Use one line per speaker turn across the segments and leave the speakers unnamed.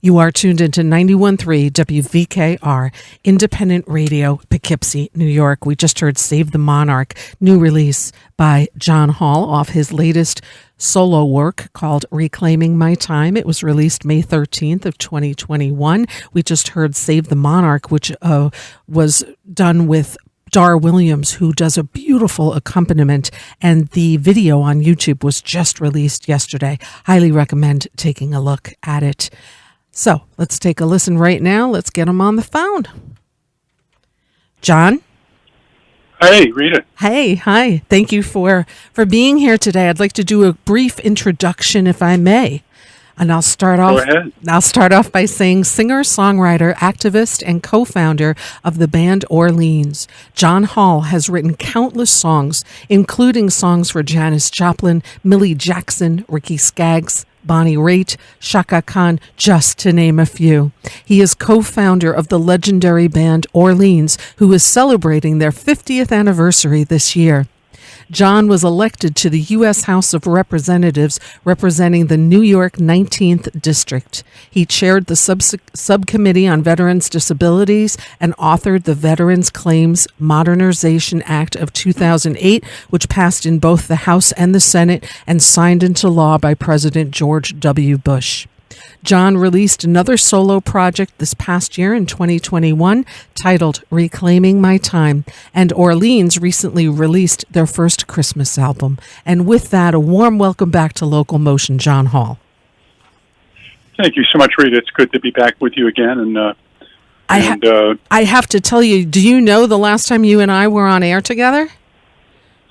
You are tuned into 91.3 WVKR, Independent Radio, Poughkeepsie, New York. We just heard Save the Monarch, new release by John Hall off his latest solo work called Reclaiming My Time. It was released May 13th of 2021. We just heard Save the Monarch, which was done with Dar Williams, who does a beautiful accompaniment, and the video on YouTube was just released yesterday. Highly recommend taking a look at it. So let's take a listen right now. Let's get him on the phone. John?
Hey, Rita.
Hey, hi. Thank you for being here today. I'd like to do a brief introduction, if I may. And I'll start off.
Go ahead.
I'll start off by saying singer, songwriter, activist, and co-founder of the band Orleans. John Hall has written countless songs, including songs for Janis Joplin, Millie Jackson, Ricky Skaggs, Bonnie Raitt, Chaka Khan, just to name a few. He is co-founder of the legendary band Orleans, who is celebrating their 50th anniversary this year. John was elected to the U.S. House of Representatives representing the New York 19th District. He chaired the subcommittee on veterans' disabilities and authored the Veterans Claims Modernization Act of 2008, which passed in both the House and the Senate and signed into law by President George W. Bush. John released another solo project this past year in 2021 titled Reclaiming My Time, and Orleans recently released their first Christmas album. And with that, a warm welcome back to LocalMotion, John Hall.
Thank you so much, Rita. It's good to be back with you again.
I have to tell you, do you know the last time you and I were on air together?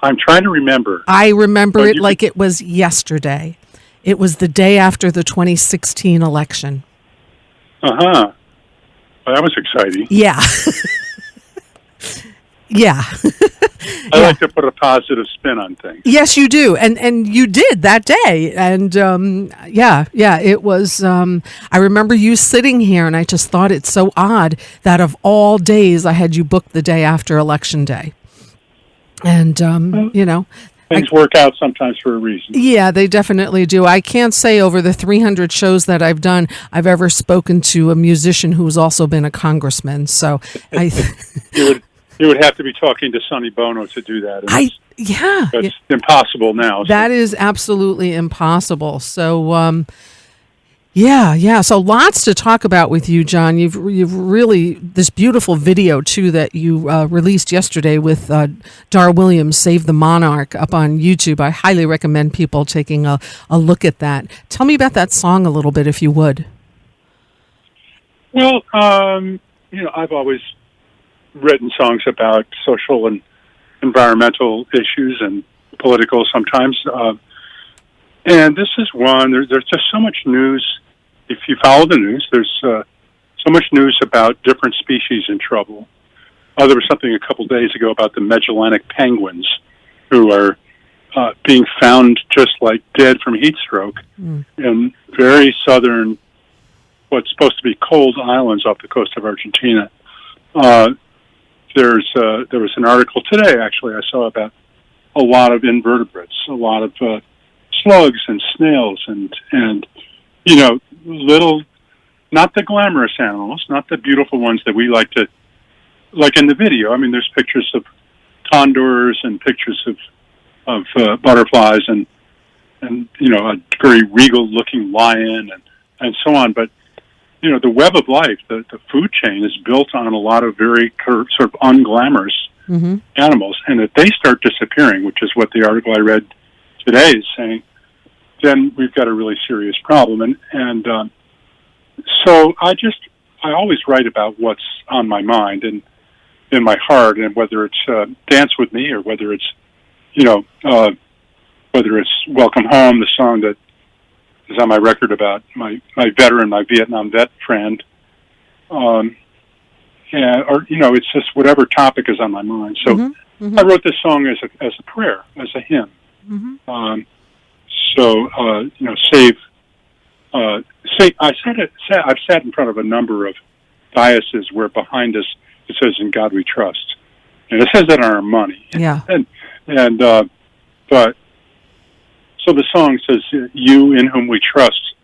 I'm trying to remember.
I remember it like it was yesterday. It was the day after the 2016 election.
Uh-huh. Well, that was exciting.
Yeah. Yeah.
I like to put a positive spin on things.
Yes, you do. And you did that day. And it was, I remember you sitting here and I just thought it's so odd that of all days I had you booked the day after Election Day. And,
things work out sometimes for a reason.
Yeah, they definitely do. I can't say over the 300 shows that I've done, I've ever spoken to a musician who's also been a congressman. So
you would have to be talking to Sonny Bono to do that. That's impossible now.
That is absolutely impossible. So, So lots to talk about with you, John. You've really, this beautiful video, too, that you released yesterday with Dar Williams, Save the Monarch, up on YouTube. I highly recommend people taking a look at that. Tell me about that song a little bit, if you would.
Well, I've always written songs about social and environmental issues and political sometimes. And this is one. There's just so much news. If you follow the news, there's so much news about different species in trouble. There was something a couple days ago about the Magellanic penguins who are being found just like dead from heat stroke in very southern, what's supposed to be cold islands off the coast of Argentina. There was an article today, actually, I saw about a lot of invertebrates, a lot of slugs and snails and little, not the glamorous animals, not the beautiful ones that we like in the video. I mean, there's pictures of condors and pictures of butterflies and a very regal looking lion and so on. But, the web of life, the food chain is built on a lot of very sort of unglamorous animals. And if they start disappearing, which is what the article I read today is saying, then we've got a really serious problem. And so I always write about what's on my mind and in my heart, and whether it's Dance With Me or whether it's, whether it's Welcome Home, the song that is on my record about my veteran, my Vietnam vet friend, it's just whatever topic is on my mind. So I wrote this song as a prayer, as a hymn. I've sat in front of a number of dioceses where behind us it says, "In God We Trust," and it says that on our money.
Yeah.
But so the song says, "You in whom we trust,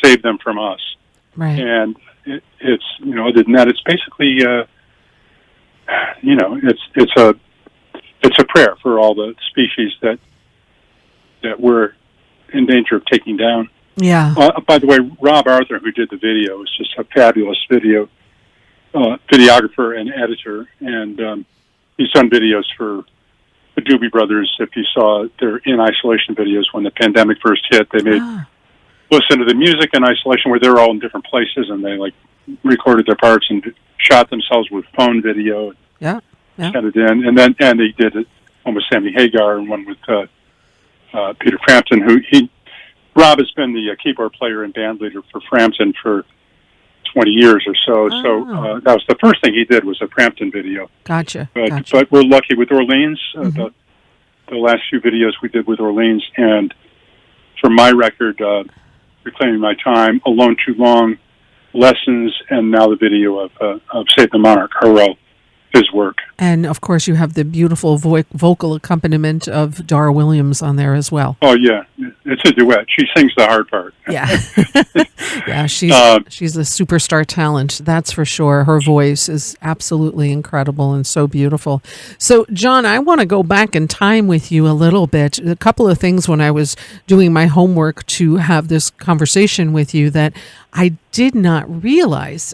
save them from us."
Right.
And it's, other than that, it's basically, it's a prayer for all the species that we're in danger of taking down.
Yeah.
By the way, Rob Arthur, who did the video, is just a fabulous videographer and editor, and he's done videos for the Doobie Brothers. If you saw their In Isolation videos when the pandemic first hit, they made listen to the music in isolation where they're all in different places, and they recorded their parts and shot themselves with phone video.
Yeah.
Sent it in, and they did one with Sammy Hagar and one with Peter Frampton. Rob has been the keyboard player and band leader for Frampton for 20 years or so.
Oh.
So that was the first thing he did was a Frampton video.
Gotcha.
But we're lucky with Orleans. The last few videos we did with Orleans, and for my record, Reclaiming My Time, Alone Too Long, Lessons, and now the video of Save the Monarch, his work.
And, of course, you have the beautiful vocal accompaniment of Dara Williams on there as well.
Oh, yeah. It's a duet. She sings the hard part.
Yeah. Yeah, she's a superstar talent, that's for sure. Her voice is absolutely incredible and so beautiful. So, John, I want to go back in time with you a little bit. A couple of things when I was doing my homework to have this conversation with you that I did not realize.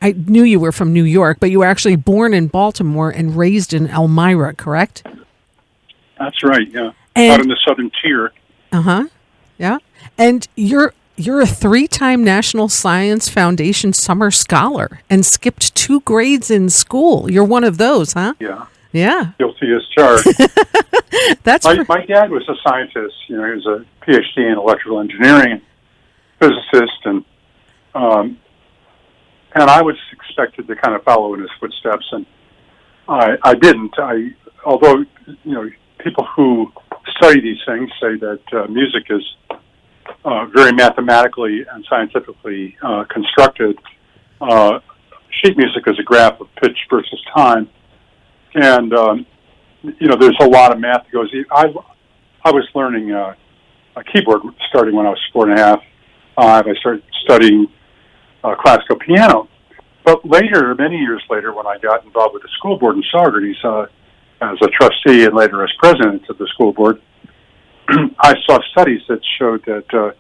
I knew you were from New York, but you were actually born in Baltimore and raised in Elmira, correct?
That's right, yeah.
And,
out in the Southern Tier.
Yeah. And you're a 3-time National Science Foundation Summer Scholar and skipped 2 grades in school. You're one of those, huh?
Yeah.
Yeah.
Guilty as charged. My dad was a scientist. He was a PhD in electrical engineering, physicist, and I was expected to kind of follow in his footsteps, and I didn't. Although people who study these things say that music is very mathematically and scientifically constructed. Sheet music is a graph of pitch versus time, and there's a lot of math that goes. I was learning a keyboard starting when I was 4.5. I started studying classical piano. But later, many years later, when I got involved with the school board in Saugerties as a trustee and later as president of the school board, I saw studies that showed that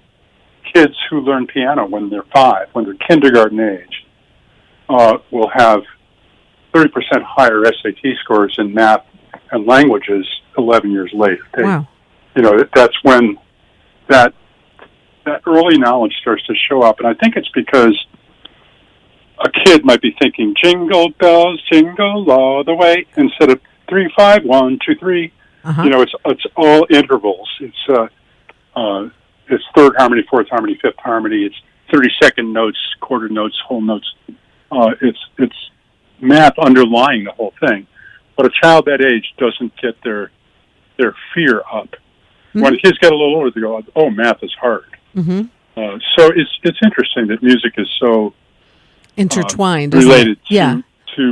kids who learn piano when they're 5, when they're kindergarten age, will have 30% higher SAT scores in math and languages 11 years later.
Wow.
That's when that early knowledge starts to show up. And I think it's because a kid might be thinking, jingle bells, jingle all the way, instead of 3, 5, 1, 2, 3. It's all intervals. It's third harmony, fourth harmony, fifth harmony. It's 30-second notes, quarter notes, whole notes. It's math underlying the whole thing. But a child that age doesn't get their fear up. Mm-hmm. When kids get a little older, they go, "Oh, math is hard." Mm-hmm. So it's interesting that music is so
intertwined,
related to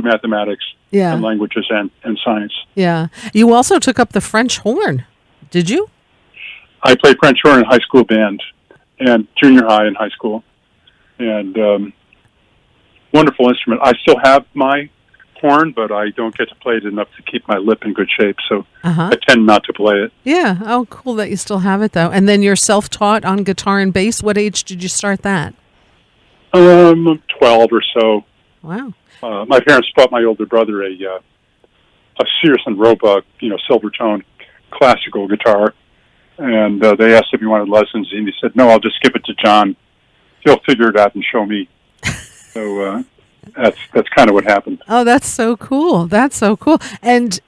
mathematics and languages and science.
Yeah. You also took up the French horn, did you?
I played French horn in high school band and junior high and high school. And wonderful instrument. I still have my horn, but I don't get to play it enough to keep my lip in good shape, so I tend not to play it.
Yeah. Oh, cool that you still have it, though. And then you're self-taught on guitar and bass. What age did you start that?
12 or so.
Wow.
My parents bought my older brother a Sears and Roebuck, Silvertone classical guitar, and they asked if he wanted lessons, and he said, "No, I'll just give it to John. He'll figure it out and show me." So that's kind of what happened.
Oh, that's so cool. That's so cool. And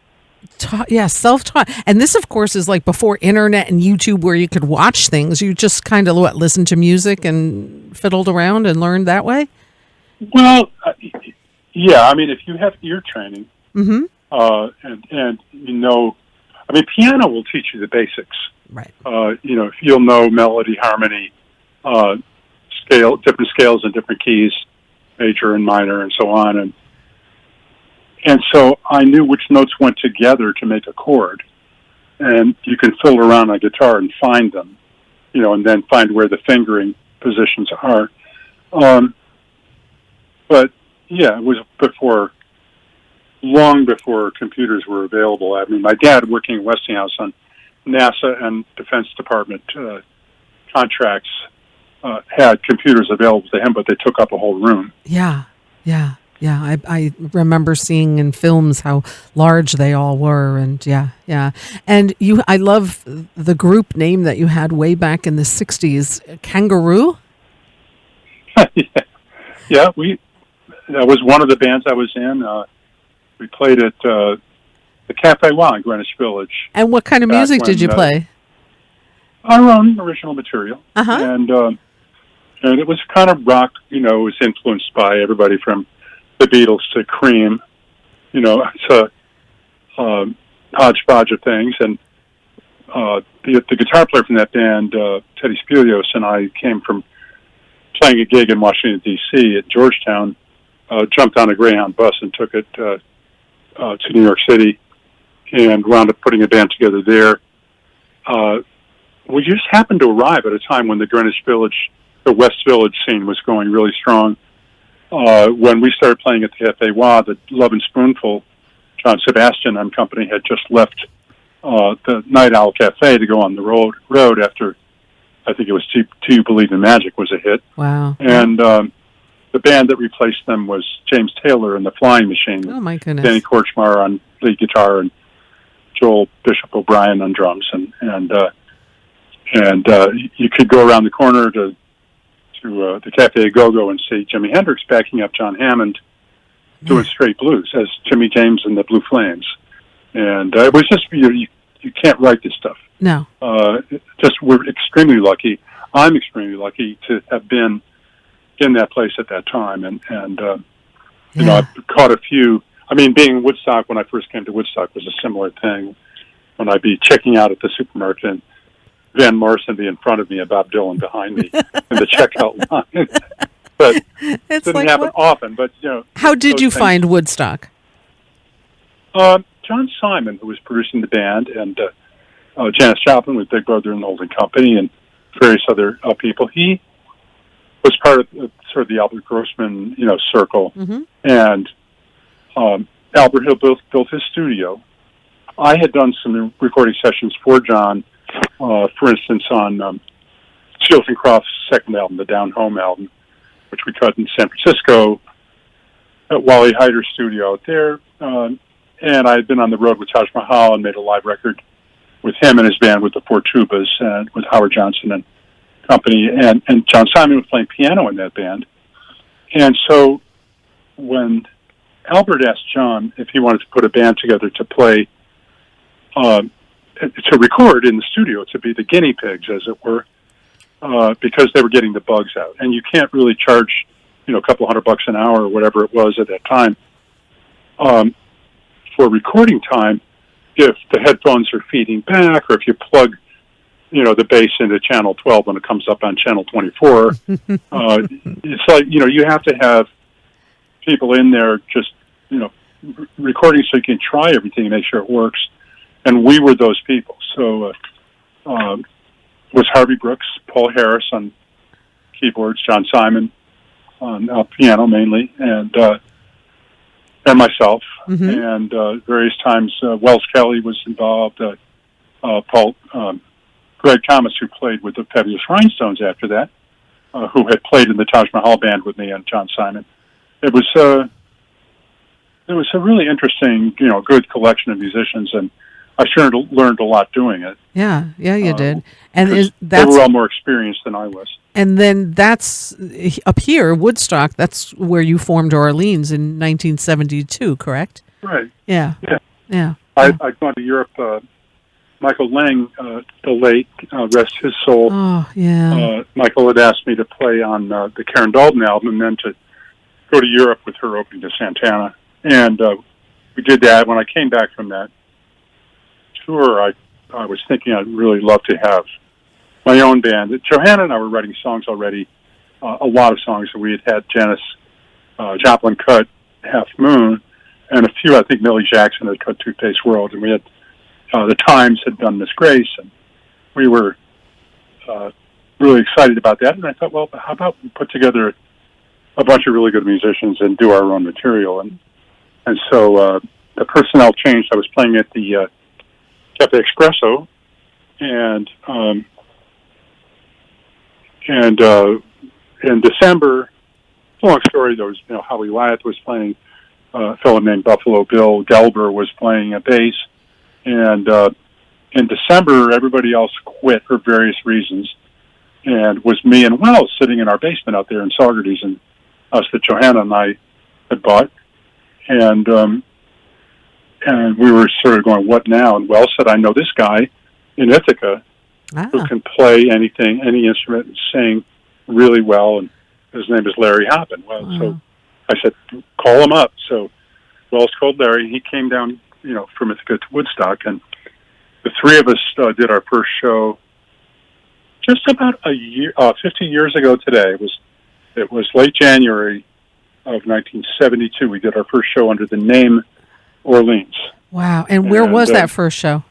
self-taught. And this, of course, is like before internet and YouTube where you could watch things. You just kind of listened to music and fiddled around and learned that way?
Well, yeah. I mean, if you have ear training, and piano will teach you the basics.
Right.
If you'll know melody, harmony, scale, different scales and different keys, major and minor, and so on, and so I knew which notes went together to make a chord, and you can fiddle around on a guitar and find them. and then find where the fingering positions are. But yeah, it was long before computers were available. I mean, my dad, working at Westinghouse on NASA and Defense Department contracts, had computers available to him, but they took up a whole room.
Yeah. I remember seeing in films how large they all were, and yeah. And I love the group name that you had way back in the '60s, Kangaroo.
Yeah, that was one of the bands I was in. We played at the Cafe Wa in Greenwich Village.
And what kind of music did you play?
Our own original material.
Uh-huh.
And it was kind of rock, it was influenced by everybody from the Beatles to Cream, it's a hodgepodge of things. And the guitar player from that band, Teddy Spilios, and I came from playing a gig in Washington, D.C. at Georgetown, jumped on a Greyhound bus and took it to New York City and wound up putting a band together there. We just happened to arrive at a time when the Greenwich Village, the West Village scene was going really strong. When we started playing at the Cafe Wa, the Love and Spoonful, John Sebastian and company had just left the Night Owl Cafe to go on the road after, I think it was Do You Believe in Magic was a hit.
Wow.
And the band that replaced them was James Taylor and the Flying Machine.
Oh, my goodness.
Danny Korchmar on lead guitar and Joel Bishop O'Brien on drums. And you could go around the corner to the Cafe Go-Go and see Jimi Hendrix backing up John Hammond doing straight blues as Jimmy James and the Blue Flames. And it was just, you can't write this stuff.
No.
We're extremely lucky. I'm extremely lucky to have been in that place at that time. And I've caught a few. I mean, being in Woodstock, when I first came to Woodstock, was a similar thing. When I'd be checking out at the supermarket and Van Morrison be in front of me and Bob Dylan behind me in the checkout line. But it didn't happen often. But
how did you find Woodstock?
John Simon, who was producing the band, and Janis Joplin with Big Brother and the Holding Company, and various other people. He was part of sort of the Albert Grossman, circle, and Albert Hill built his studio. I had done some recording sessions for John. For instance, on Seals and Crofts' second album, the Down Home album, which we cut in San Francisco at Wally Hyder's studio out there. And I had been on the road with Taj Mahal and made a live record with him and his band with the Four Tubas and with Howard Johnson and company. And John Simon was playing piano in that band. And so when Albert asked John if he wanted to put a band together to play to record in the studio, to be the guinea pigs, as it were, because they were getting the bugs out. And you can't really charge, a couple $100 an hour or whatever it was at that time, for recording time, if the headphones are feeding back, or if you plug, the bass into channel 12 when it comes up on channel 24. It's like, you have to have people in there just, recording so you can try everything and make sure it works. And we were those people. So was Harvey Brooks, Paul Harris on keyboards, John Simon on piano mainly, and myself. And various times Wells Kelly was involved. Greg Thomas, who played with the Fabulous Rhinestones after that, who had played in the Taj Mahal band with me and John Simon. It was a really interesting, good collection of musicians, and I sure learned a lot doing it.
Yeah, you did. And
they were all more experienced than I was. And
then that's up here, Woodstock. That's where you formed Orleans in 1972, correct?
Right.
Yeah.
I'd gone to Europe. Michael Lang, the late, rest his soul.
Oh, yeah.
Michael had asked me to play on the Karen Dalton album, and then to go to Europe with her opening to Santana. And we did that. When I came back from that tour, I was thinking I'd really love to have my own band. Johanna and I were writing songs already, a lot of songs. We had Janis Joplin cut Half Moon, and a few, I think Millie Jackson had cut Toothpaste World, and we had the Times had done Miss Grace, and we were really excited about that. And I thought, well, how about we put together a bunch of really good musicians and do our own material? And so the personnel changed. I was playing at the Cafe Espresso, and in December, long story, there was, Howie Wyatt was playing, a fellow named Buffalo Bill Delber was playing a bass, and in December, everybody else quit for various reasons, and was me and Wells sitting in our basement out there in Saugerties, and us that Johanna and I had bought, and we were sort of going, what now? And Wells said, I know this guy in Ithaca who can play anything, any instrument, and sing really well, and his name is Larry Hoppin. Well, so I said, call him up. So Wells called Larry. He came down, from Ithaca to Woodstock, and the three of us did our first show just about 50 years ago today. It was late January of 1972. We did our first show under the name Orleans.
Wow. And where was that first show?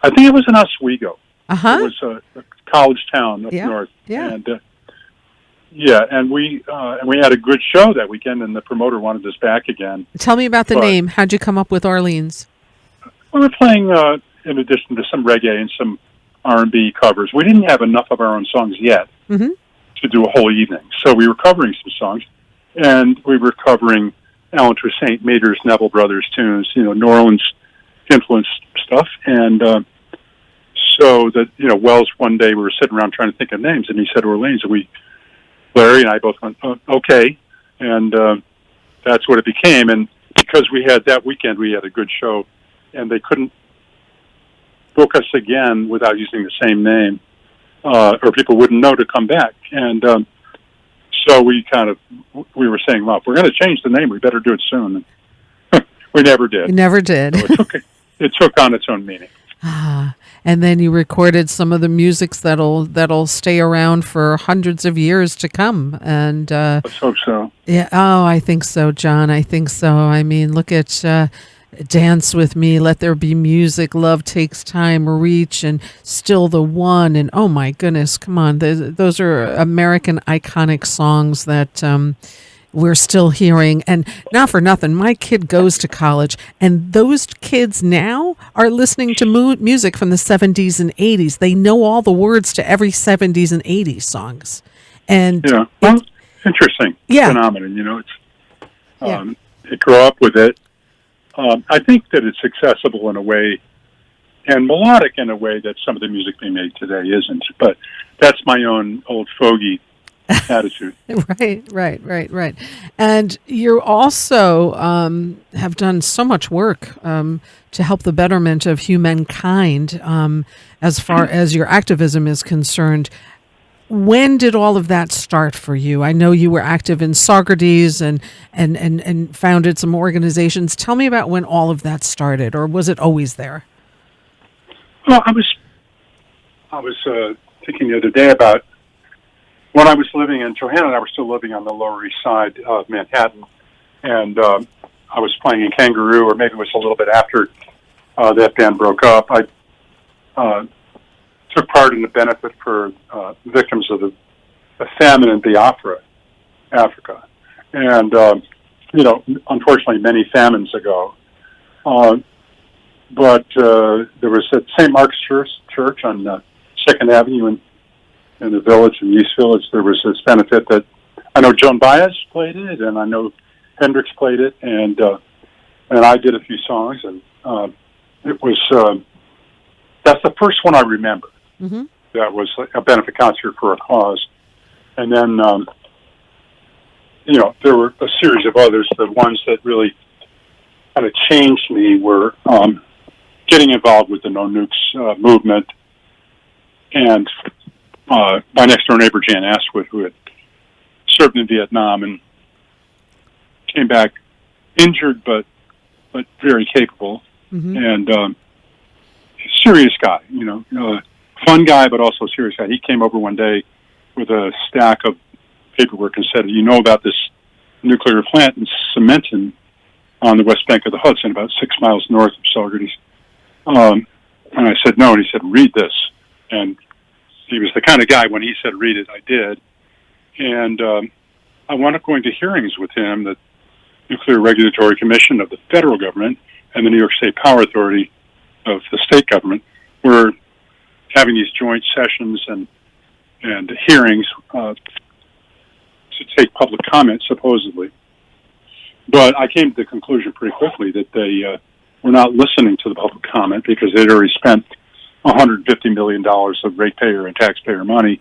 I think it was in Oswego.
Uh-huh.
It was a college town up north.
Yeah.
And and we had a good show that weekend, and the promoter wanted us back again.
Tell me about the name. How'd you come up with Orleans?
We were playing, in addition to some reggae and some R&B covers. We didn't have enough of our own songs yet to do a whole evening. So we were covering some songs, and we were covering Alan Toussaint, Mater's, Neville Brothers tunes, New Orleans influenced stuff. And so that, Wells, one day we were sitting around trying to think of names, and he said Orleans, and Larry and I both went, okay. And that's what it became. And because we had that weekend, we had a good show, and they couldn't book us again without using the same name, or people wouldn't know to come back. And so we were saying, well, if we're going to change the name, we better do it soon. And we never did.
You never did.
So it took on its own meaning.
And then you recorded some of the musics that'll stay around for hundreds of years to come. And
let's hope so.
Yeah. Oh, I think so, John. I think so. I mean, look at Dance With Me, Let There Be Music, Love Takes Time, Reach, and Still the One. And oh my goodness, come on. Those are American iconic songs that we're still hearing. And not for nothing, my kid goes to college, and those kids now are listening to music from the 70s and 80s. They know all the words to every 70s and 80s songs. And
interesting phenomenon. It's they grow up with it. I think that it's accessible in a way and melodic in a way that some of the music being made today isn't. But that's my own old fogey attitude. Right. And you also have done so much work to help the betterment of humankind as far as your activism is concerned. When did all of that start for you? I know you were active in Saugerties and founded some organizations. Tell me about when all of that started, or was it always there? Well, I was thinking the other day about when I was living in Johanna and I were still living on the Lower East Side of Manhattan, and I was playing in Kangaroo, or maybe it was a little bit after that band broke up. I took part in the benefit for victims of the famine in Biafra, Africa. And, unfortunately, many famines ago. But there was at St. Mark's Church on 2nd Avenue in the village, in East Village, there was this benefit that I know Joan Baez played it, and I know Hendrix played it, and I did a few songs, and it was that's the first one I remember. Mm-hmm. That was a benefit concert for a cause, and then there were a series of others. The ones that really kind of changed me were getting involved with the No Nukes movement, and my next door neighbor Jan Asquith, who had served in Vietnam and came back injured but very capable, and serious guy, fun guy but also serious guy. He came over one day with a stack of paperwork and said, about this nuclear plant in Cementon on the west bank of the Hudson, about 6 miles north of Saugerties. And I said, no, and he said, read this. And he was the kind of guy, when he said read it, I did. And I wound up going to hearings with him, the Nuclear Regulatory Commission of the federal government and the New York State Power Authority of the state government were having these joint sessions and hearings to take public comment, supposedly. But I came to the conclusion pretty quickly that they were not listening to the public comment because they'd already spent $150 million of ratepayer and taxpayer money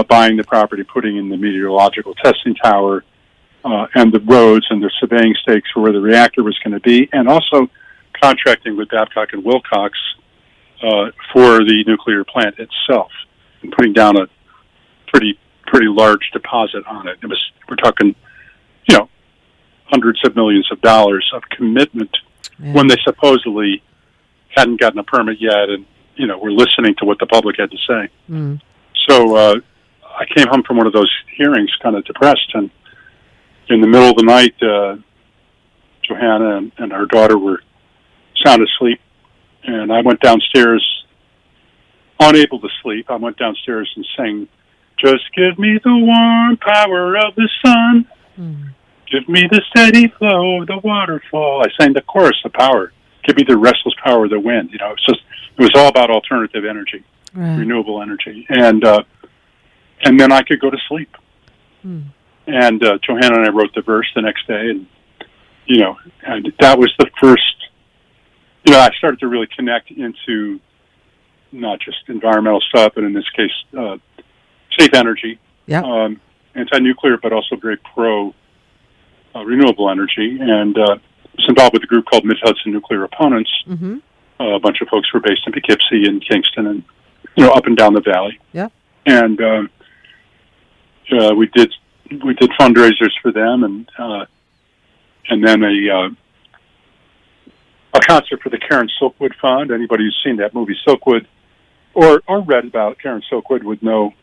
buying the property, putting in the meteorological testing tower, and the roads and the surveying stakes for where the reactor was going to be, and also contracting with Babcock and Wilcox for the nuclear plant itself, and putting down a pretty large deposit on it. We're talking, hundreds of millions of dollars of commitment when they supposedly hadn't gotten a permit yet, and were listening to what the public had to say. So I came home from one of those hearings kind of depressed, and in the middle of the night, Johanna and our daughter were sound asleep, and I went downstairs, unable to sleep. I went downstairs and sang, "Just give me the warm power of the sun. Give me the steady flow of the waterfall." I sang the chorus of Power. Give me the restless power of the wind. It was all about alternative energy, renewable energy, and then I could go to sleep. And Johanna and I wrote the verse the next day, and that was the first. I started to really connect into not just environmental stuff, but in this case, safe energy, anti-nuclear, but also very pro renewable energy, and was involved with a group called Mid-Hudson Nuclear Opponents. A bunch of folks were based in Poughkeepsie and Kingston, and up and down the valley. And we did fundraisers for them, and then a concert for the Karen Silkwood Fund. Anybody who's seen that movie Silkwood or read about Karen Silkwood would know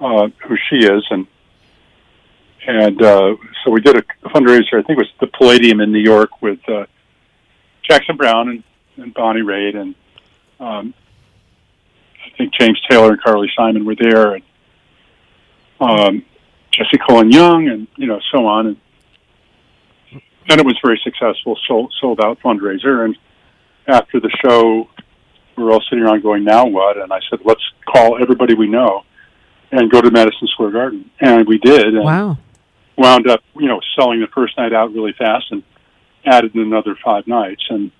who she is, and so we did a fundraiser. I think it was the Palladium in New York with Jackson Brown and Bonnie Raitt, and I think James Taylor and Carly Simon were there, and Jesse Cullen Young, and so on. And it was very successful, sold out fundraiser. And after the show, we were all sitting around going, "Now what?" And I said, "Let's call everybody we know and go to Madison Square Garden." And we did. And wound up, selling the first night out really fast, and added another 5 nights, and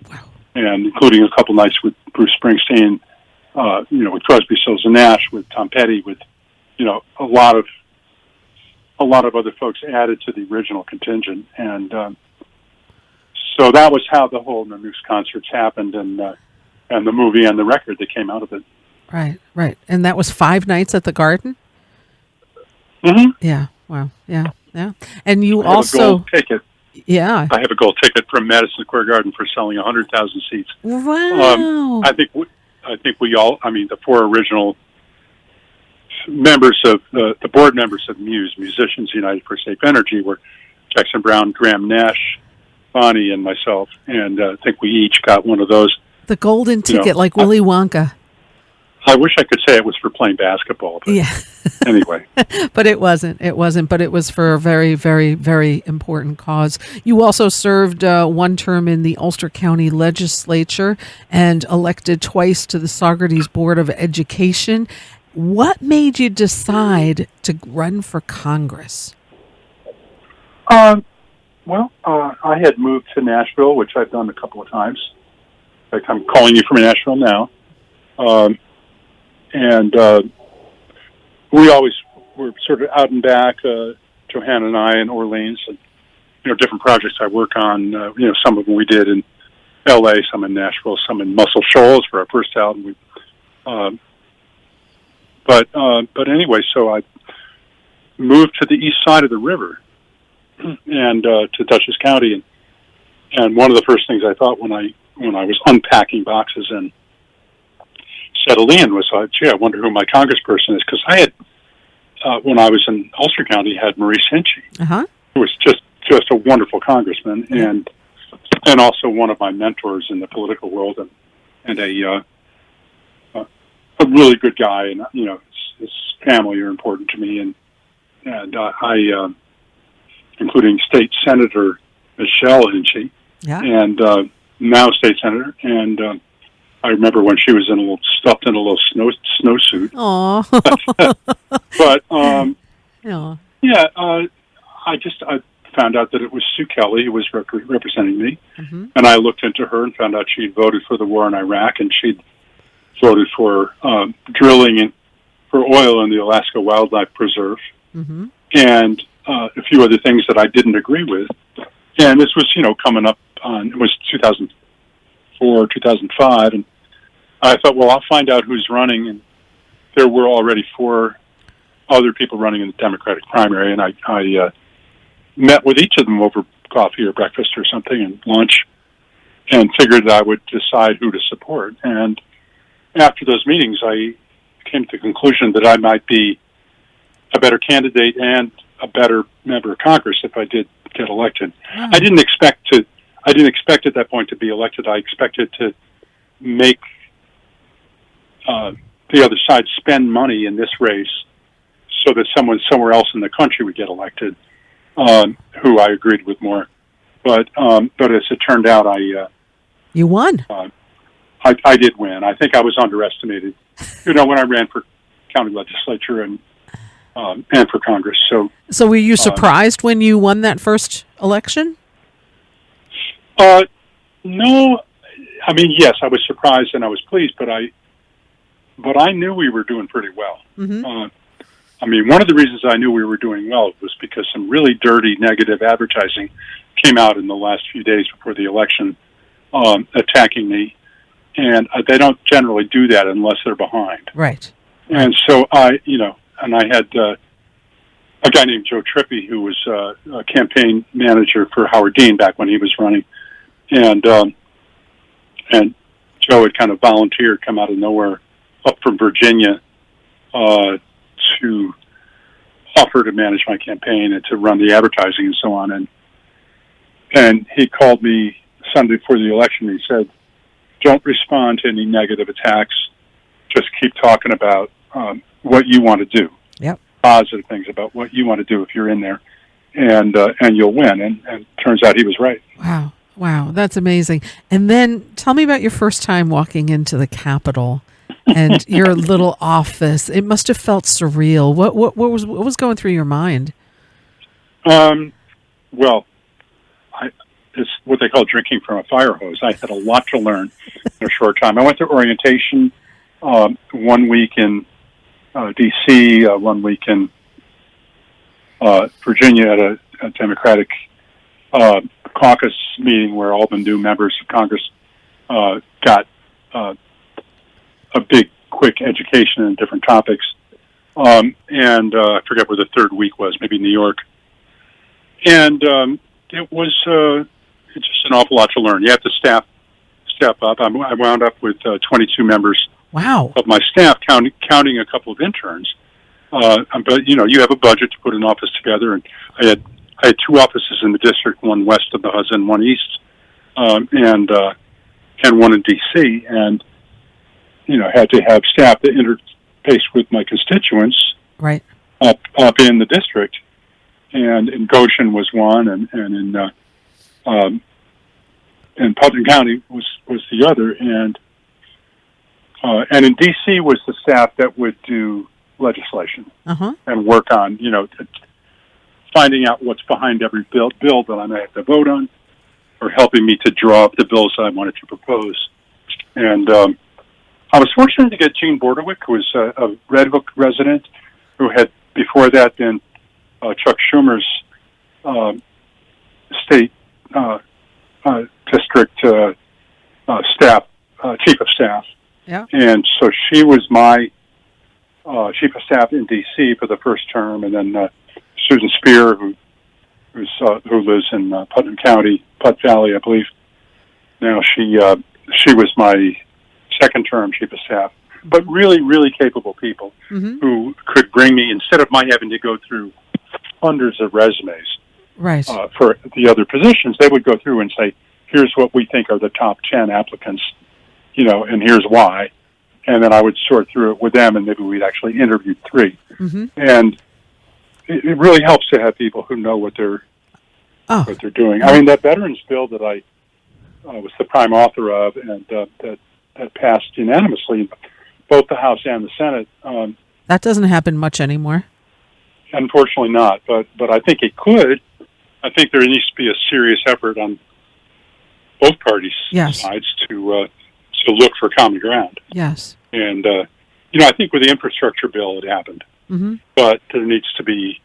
including a couple nights with Bruce Springsteen, with Crosby, Stills and Nash, with Tom Petty, with a lot of other folks added to the original contingent, and so that was how the whole Nanoose concerts happened, and the movie and the record that came out of it.
Right, and that was 5 nights at the Garden. Yeah. Wow. Yeah. And you also
have a gold ticket.
Yeah.
I have a gold ticket from Madison Square Garden for selling 100,000 seats.
Wow.
I think we all. I mean, the 4 original members of the board members of Muse, Musicians United for Safe Energy, were Jackson Brown, Graham Nash, Bonnie, and myself, and I think we each got one of those.
The golden ticket, like Willy Wonka.
I wish I could say it was for playing basketball. But anyway.
But it wasn't. But it was for a very, very, very important cause. You also served 1 term in the Ulster County Legislature and elected twice to the Saugerties Board of Education. What made you decide to run for Congress?
Well, I had moved to Nashville, which I've done a couple of times. In fact, I'm calling you from Nashville now. And we always were sort of out and back, Johanna and I, in Orleans, and different projects I work on. Some of them we did in L.A., some in Nashville, some in Muscle Shoals for our first album. But anyway, so I moved to the east side of the river, and to Dutchess County, and one of the first things I thought when I was unpacking boxes and settled in was, gee, I wonder who my congressperson is, because I had, when I was in Ulster County, had Maurice Hinchey, who was just a wonderful congressman, and also one of my mentors in the political world, and a really good guy, and his family are important to me, and I including State Senator Michelle Hinchy, and now State Senator, and I remember when she was stuffed in a little snowsuit.
Aww.
But
yeah,
I found out that it was Sue Kelly who was representing me,
mm-hmm.
and I looked into her and found out she'd voted for the war in Iraq, and she'd voted for drilling for oil in the Alaska Wildlife Preserve,
mm-hmm.
and a few other things that I didn't agree with. And this was, coming up it was 2004, 2005, and I thought, well, I'll find out who's running, and there were already 4 other people running in the Democratic primary, and I met with each of them over coffee or breakfast or something and lunch, and figured that I would decide who to support. And after those meetings, I came to the conclusion that I might be a better candidate and a better member of Congress if I did get elected.
Oh.
I didn't expect at that point to be elected. I expected to make the other side spend money in this race so that someone somewhere else in the country would get elected, who I agreed with more. But as it turned out,
you won.
I did win. I think I was underestimated, when I ran for county legislature and for Congress. So
were you surprised when you won that first election?
No. I mean, yes, I was surprised and I was pleased, but I knew we were doing pretty well.
Mm-hmm.
I mean, one of the reasons I knew we were doing well was because some really dirty negative advertising came out in the last few days before the election, attacking me. And they don't generally do that unless they're behind.
Right.
And so I had a guy named Joe Trippi, who was a campaign manager for Howard Dean back when he was running. And Joe had kind of volunteered, come out of nowhere, up from Virginia, to offer to manage my campaign and to run the advertising and so on. And he called me Sunday before the election. He said, "Don't respond to any negative attacks. Just keep talking about what you want to do.
Yep.
Positive things about what you want to do if you're in there, and you'll win." And turns out he was right.
Wow, that's amazing. And then tell me about your first time walking into the Capitol and your little office. It must have felt surreal. What was going through your mind?
Well, it's what they call drinking from a fire hose. I had a lot to learn in a short time. I went to orientation 1 week in D.C., 1 week in Virginia at a Democratic caucus meeting where all the new members of Congress got a big, quick education in different topics. And I forget where the third week was, maybe New York. And it was it's just an awful lot to learn. You have to step up. I wound up with 22 members.
Wow.
Of my staff, counting a couple of interns. But you have a budget to put an office together, and I had 2 offices in the district, one west of the Hudson, one east, and one in D.C. And had to have staff that interface with my constituents,
right,
up in the district. And in Goshen was one, and in Putnam County was the other, and in D.C. was the staff that would do legislation and work on, finding out what's behind every bill that I may have to vote on, or helping me to draw up the bills that I wanted to propose. And I was fortunate to get Gene Bordewick, who was a Red Hook resident, who had before that been Chuck Schumer's state district staff, chief of staff.
Yeah.
And so she was my chief of staff in D.C. for the first term, and then Susan Spear, who lives in Putnam County, Putt Valley, I believe. Now she was my second term chief of staff, but really, really capable people who could bring me, instead of my having to go through hundreds of resumes
right.
For the other positions, they would go through and say, here's what we think are the top 10 applicants, and here's why. and then I would sort through it with them, and maybe we'd actually interview 3.
Mm-hmm.
And it really helps to have people who know what they're doing. I mean, that veterans bill that I was the prime author of, and that passed unanimously in both the House and the Senate.
That doesn't happen much anymore.
Unfortunately not, but I think it could. I think there needs to be a serious effort on both parties' sides to look for common ground.
Yes.
And, I think with the infrastructure bill it happened.
Mm-hmm.
But there needs to be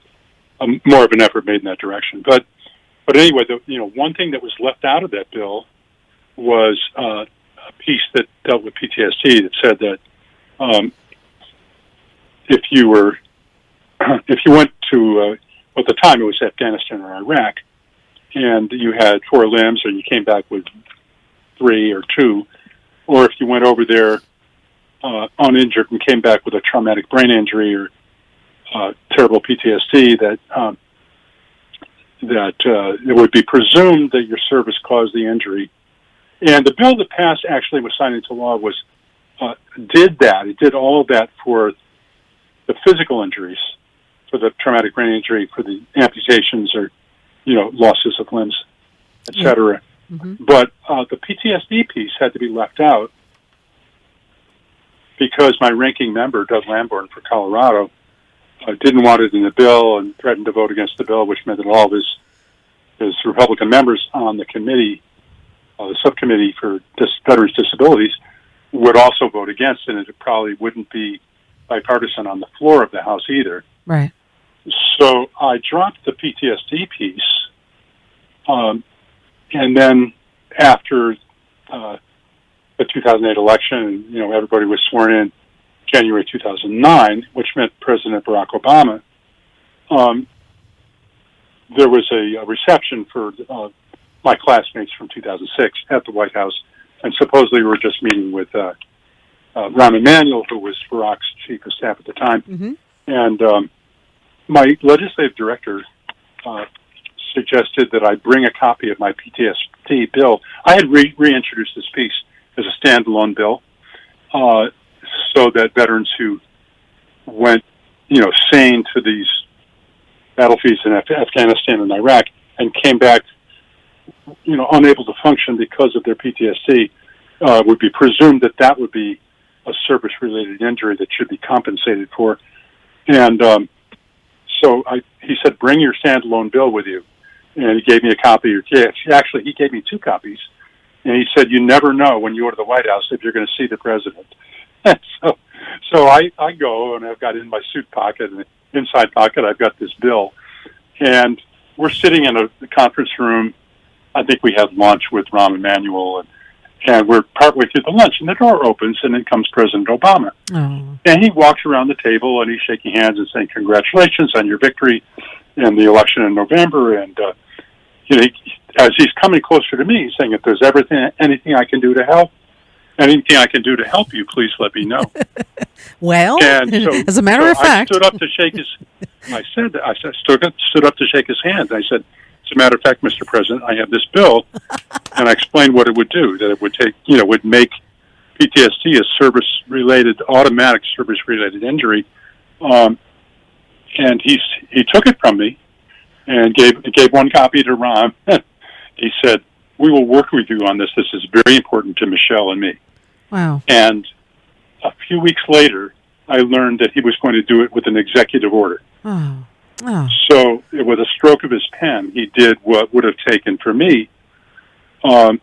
more of an effort made in that direction. But anyway, one thing that was left out of that bill was a piece that dealt with PTSD that said that if you went to at the time it was Afghanistan or Iraq, and you had 4 limbs and you came back with 3 or 2, or if you went over there uninjured and came back with a traumatic brain injury or terrible PTSD, that it would be presumed that your service caused the injury. And the bill that passed actually was signed into law did that. It did all of that for the physical injuries, for the traumatic brain injury, for the amputations or, losses of limbs, et cetera. Mm-hmm. But the PTSD piece had to be left out because my ranking member, Doug Lamborn for Colorado, didn't want it in the bill and threatened to vote against the bill, which meant that all of his Republican members on the committee, the subcommittee for Veterans Disabilities, would also vote against it, and it probably wouldn't be bipartisan on the floor of the House either.
Right.
So I dropped the PTSD piece, and then after the 2008 election, everybody was sworn in January 2009, which meant President Barack Obama. There was a reception for my classmates from 2006 at the White House, and supposedly we were just meeting with Rahm Emanuel, who was Barack's chief of staff at the time. Mm-hmm. And my legislative director suggested that I bring a copy of my PTSD bill. I had reintroduced this piece as a standalone bill, so that veterans who went, sane to these battlefields in Afghanistan and Iraq and came back, unable to function because of their PTSD, would be presumed that would be a service-related injury that should be compensated for. And so he said, bring your standalone bill with you. And he gave me a copy. Actually, he gave me 2 copies. And he said, you never know when you go to the White House if you're going to see the president. So I go, and I've got in my suit pocket, and inside pocket, I've got this bill. And we're sitting in a conference room. I think we had lunch with Rahm Emanuel, and we're partway through the lunch, and the door opens, and in comes President Obama. Oh. And he walks around the table, and he's shaking hands and saying, congratulations on your victory in the election in November. And, as he's coming closer to me, he's saying, if there's anything I can do to help, you, please let me know.
Well, and so, as a matter of fact,
I stood up to shake his. I stood up to shake his hand. I said, as a matter of fact, Mr. President, I have this bill, and I explained what it would do. That it would take, would make PTSD a automatic service-related injury. And he took it from me and gave one copy to Ron. He said, we will work with you on this. This is very important to Michelle and me.
Wow.
And a few weeks later, I learned that he was going to do it with an executive order.
Oh. Oh.
So with a stroke of his pen, he did what would have taken for me, finding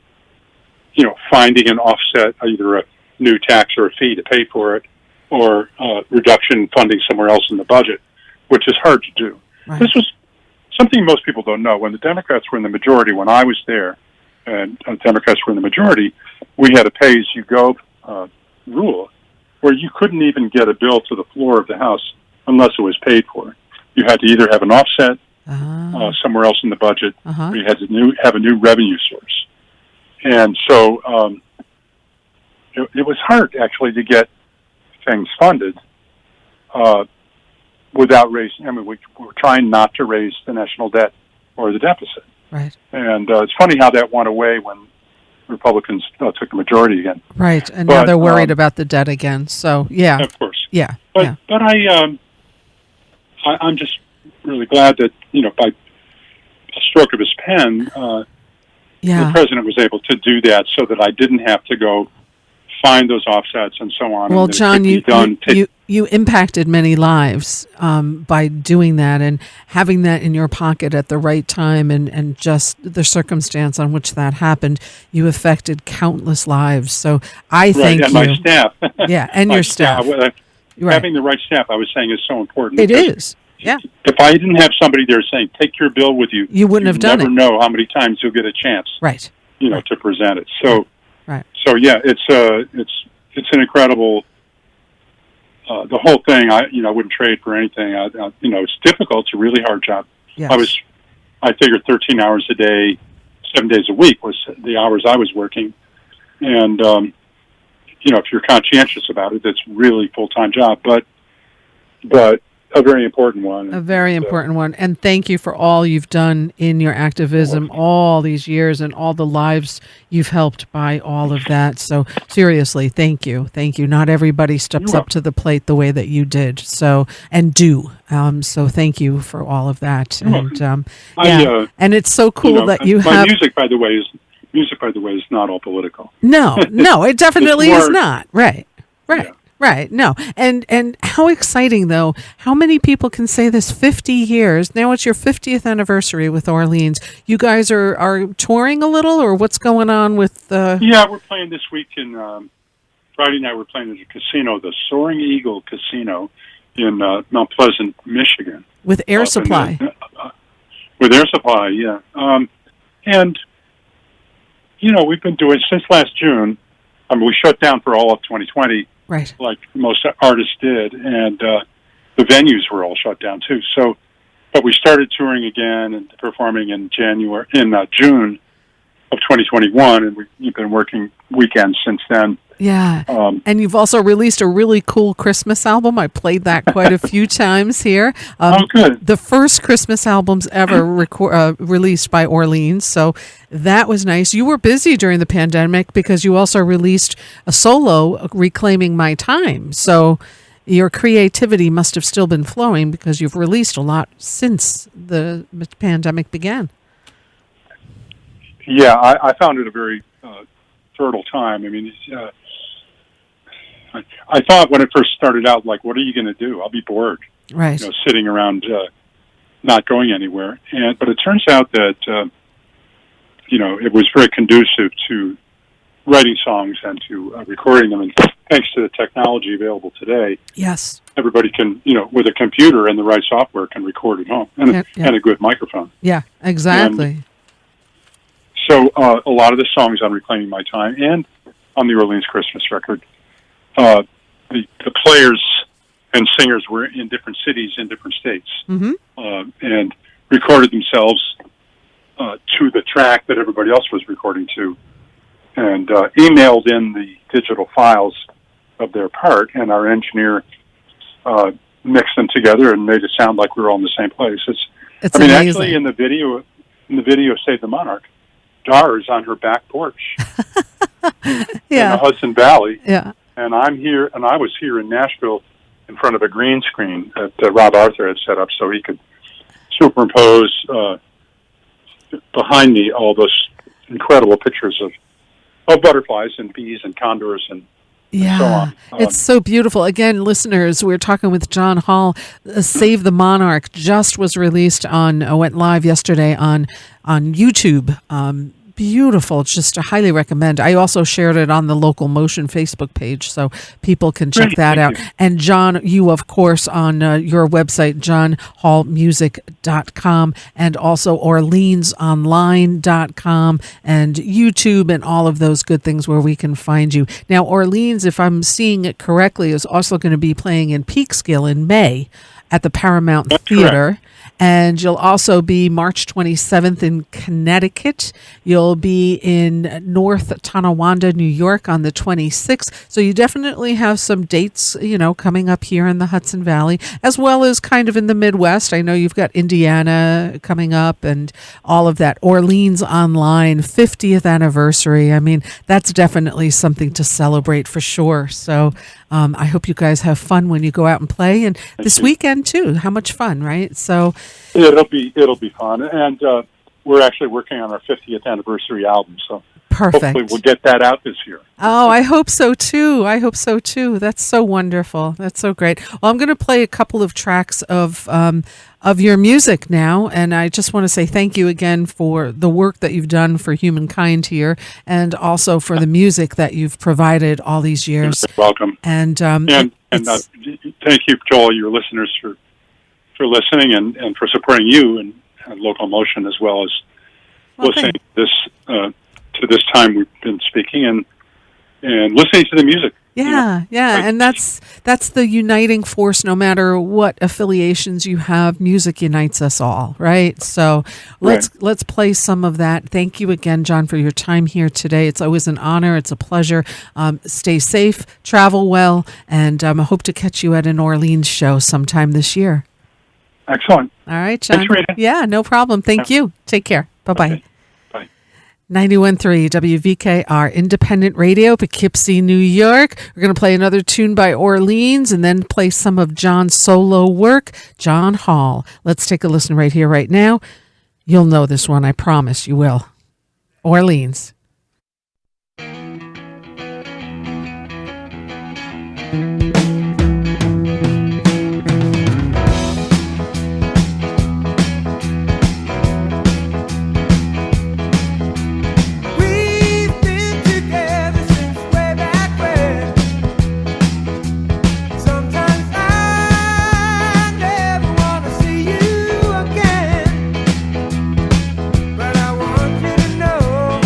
an offset, either a new tax or a fee to pay for it, or reduction in funding somewhere else in the budget, which is hard to do. Right. This was something most people don't know. When the Democrats were in the majority, when I was there, and Democrats were in the majority, we had a pay-as-you-go rule where you couldn't even get a bill to the floor of the House unless it was paid for. You had to either have an offset somewhere else in the budget, or you had to have a new revenue source. And so it was hard, actually, to get things funded without raising. I mean, we were trying not to raise the national debt or the deficit.
Right.
And it's funny how that went away when Republicans took the majority again.
Right, and now they're worried about the debt again. So, yeah.
Of course.
Yeah.
But I'm just really glad that, by a stroke of his pen, the president was able to do that so that I didn't have to go find those offsets and so on.
Well, John, you impacted many lives by doing that and having that in your pocket at the right time and just the circumstance on which that happened. You affected countless lives. So I thank you.
And my staff.
Yeah, and your staff.
Having the right staff, I was saying, is so important.
It is. Yeah.
If I didn't have somebody there saying, take your bill with you,
you wouldn't have done it.
You never know how many times you'll get a chance to present it. So, So yeah, it's an incredible. The whole thing, I wouldn't trade for anything. It's difficult. It's a really hard job.
Yes.
I figured 13 hours a day, 7 days a week was the hours I was working, and if you're conscientious about it, it's really full-time job. But a very important one.
A very important one. And thank you for all you've done in your activism all these years and all the lives you've helped by all of that. So seriously, thank you. Thank you. Not everybody steps up to the plate the way that you did. So, and do. So thank you for all of that. And and it's so cool that you have...
Music, by the way, is not all political.
No, it definitely is not. Right.
Yeah.
Right. No. And how exciting, though. How many people can say this 50 years? Now it's your 50th anniversary with Orleans. You guys are touring a little, or what's going on with...
Yeah, we're playing this week in... Friday night we're playing at a casino, the Soaring Eagle Casino in Mount Pleasant, Michigan.
With Air Supply.
With Air Supply, yeah. And, we've been doing... Since last June, we shut down for all of 2020...
Right.
Like most artists did, and the venues were all shut down too. So, but we started touring again and performing in June of 2021, and we've been working weekends since then.
Yeah, and you've also released a really cool Christmas album. I played that quite a few times here.
Good.
The first Christmas albums ever released by Orleans, so that was nice. You were busy during the pandemic because you also released a solo, Reclaiming My Time. So your creativity must have still been flowing because you've released a lot since the pandemic began.
Yeah, I found it a very fertile time. I mean, I thought when it first started out, like, what are you going to do? I'll be bored,
right?
Sitting around, not going anywhere. But it turns out that it was very conducive to writing songs and to recording them. And thanks to the technology available today,
yes,
everybody can, with a computer and the right software, can record at home and a good microphone.
Yeah, exactly.
And so a lot of the songs on Reclaiming My Time and on the Orleans Christmas record. The players and singers were in different cities in different states, and recorded themselves to the track that everybody else was recording to, and emailed in the digital files of their part, and our engineer mixed them together and made it sound like we were all in the same place.
It's amazing.
Actually, in the video Save the Monarch, Dar is on her back porch in the Hudson Valley.
Yeah.
And I'm here, and I was here in Nashville in front of a green screen that Rob Arthur had set up so he could superimpose behind me all those incredible pictures of butterflies and bees and condors and so on.
It's so beautiful. Again, listeners, we're talking with John Hall. Save the Monarch just was released went live yesterday on YouTube. Beautiful. Just I highly recommend. I also shared it on the LocalMotion Facebook page, so people can check that out. And John, you, of course, on your website, johnhallmusic.com, and also orleansonline.com, and YouTube, and all of those good things where we can find you. Now, Orleans, if I'm seeing it correctly, is also going to be playing in Peekskill in May. at the Paramount
That's
Theater. And you'll also be March 27th in Connecticut. You'll be in North Tonawanda, New York on the 26th. So you definitely have some dates, coming up here in the Hudson Valley, as well as kind of in the Midwest. I know you've got Indiana coming up and all of that. Orleans Online, 50th anniversary. I mean, that's definitely something to celebrate for sure. So I hope you guys have fun when you go out and play. And this weekend, too. How much fun, right? So
it'll be fun, and we're actually working on our 50th anniversary album. So
perfect.
hopefully we'll get that out this year.
Oh, I hope so too. That's so wonderful. That's so great. Well, I'm going to play a couple of tracks of your music now, and I just want to say thank you again for the work that you've done for humankind here, and also for the music that you've provided all these years.
You're welcome.
And
thank you to all your listeners for listening and for supporting you and LocalMotion, as well as listening to this time we've been speaking and listening to the music.
Yeah, and that's the uniting force. No matter what affiliations you have, music unites us all, right? So let's play some of that. Thank you again, John, for your time here today. It's always an honor. It's a pleasure. Stay safe, travel well, and I hope to catch you at an Orleans show sometime this year.
Excellent.
All right, John.
Thanks, Rita.
Yeah, no problem. Thank you. Take care. Bye-bye.
Okay. Bye.
91.3 WVKR Independent Radio, Poughkeepsie, New York. We're going to play another tune by Orleans and then play some of John's solo work, John Hall. Let's take a listen right here, right now. You'll know this one. I promise you will. Orleans.
But I want you to know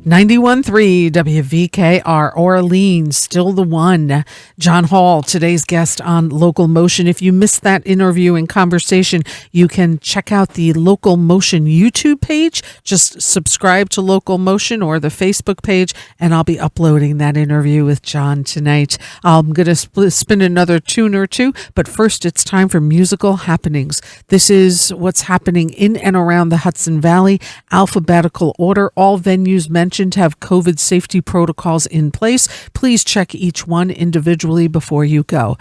91.3 WVKR Orleans, still the one. John Hall, today's guest on Local Motion. If you missed that interview and conversation, you can check out the Local Motion YouTube page. Just subscribe to Local Motion or the Facebook page, and I'll be uploading that interview with John tonight. I'm going to spin another tune or two, but first it's time for musical happenings. This is what's happening in and around the Hudson Valley. Alphabetical order. All venues mentioned have COVID safety protocols in place. Please check each one individually before you go.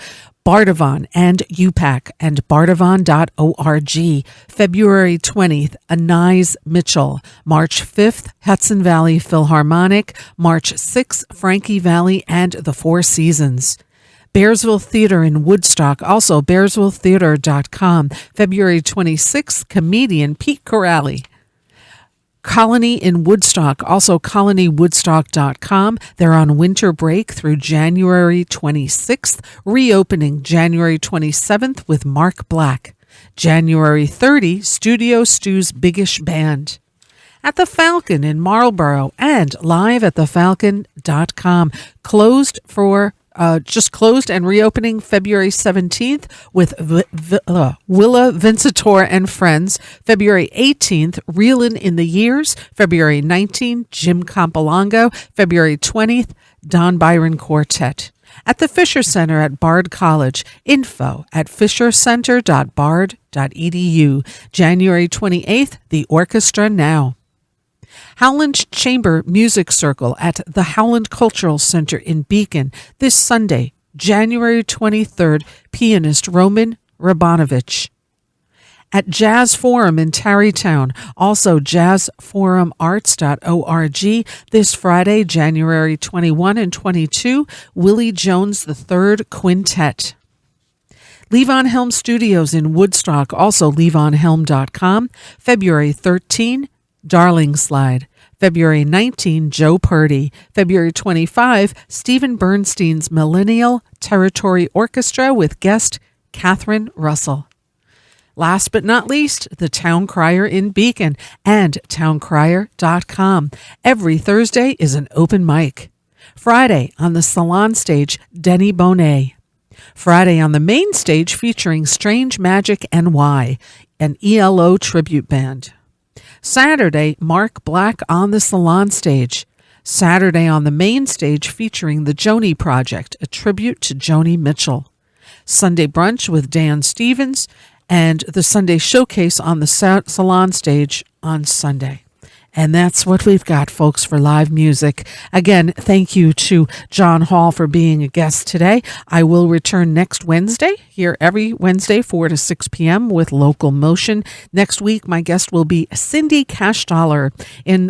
Bardavon and UPAC and bardavon.org. February 20th, Anais Mitchell. March 5th, Hudson Valley Philharmonic. March 6th, Frankie Valley and the Four Seasons. Bearsville Theater in Woodstock, also bearsvilletheater.com. February 26th, comedian Pete Corrali. Colony in Woodstock, also colonywoodstock.com. They're on winter break through January 26th, reopening January 27th with Mark Black. January 30, Studio Stu's Biggish Band. At the Falcon in Marlborough and live at thefalcon.com. Just closed and reopening February 17th with Willa Vincitor and Friends. February 18th, Reelin' in the Years. February 19th, Jim Campolongo. February 20th, Don Byron Quartet. At the Fisher Center at Bard College. Info at fishercenter.bard.edu. January 28th, The Orchestra Now. Howland Chamber Music Circle at the Howland Cultural Center in Beacon this Sunday, January 23rd, pianist Roman Rabanovich. At Jazz Forum in Tarrytown, also jazzforumarts.org, this Friday, January 21 and 22, Willie Jones III Quintet. Levon Helm Studios in Woodstock, also levonhelm.com, February 13, Darling Slide. February 19, Joe Purdy. February 25, Stephen Bernstein's Millennial Territory Orchestra with guest Catherine Russell. Last but not least, the Town Crier in Beacon and towncrier.com. Every Thursday is an open mic. Friday on the Salon stage, Denny Bonet. Friday on the main stage featuring Strange Magic NY, an ELO tribute band. Saturday, Mark Black on the Salon stage. Saturday on the main stage featuring the Joni Project, a tribute to Joni Mitchell. Sunday brunch with Dan Stevens and the Sunday showcase on the Salon stage on Sunday. And that's what we've got, folks, for live music. Again, thank you to John Hall for being a guest today. I will return next Wednesday, here every Wednesday, 4 to 6 p.m. with Local Motion. Next week, my guest will be Cindy Cashdollar.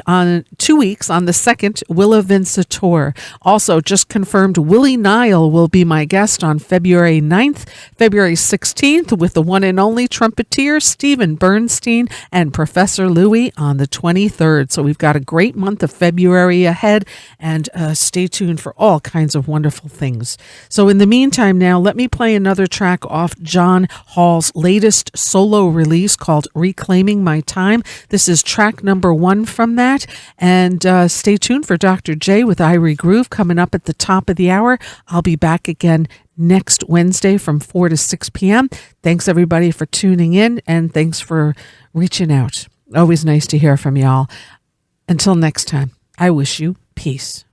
On 2 weeks, on the 2nd, Willa Vincitor. Also, just confirmed, Willie Nile will be my guest on February 9th, February 16th, with the one and only trumpeter Stephen Bernstein and Professor Louie on the 23rd. So we've got a great month of February ahead, and stay tuned for all kinds of wonderful things. So in the meantime now, let me play another track off John Hall's latest solo release called Reclaiming My Time. This is track number 1 from that, and stay tuned for Dr. J with Irie Groove coming up at the top of the hour. I'll be back again next Wednesday from 4 to 6 p.m. Thanks everybody for tuning in, and thanks for reaching out. Always nice to hear from y'all. Until next time, I wish you peace.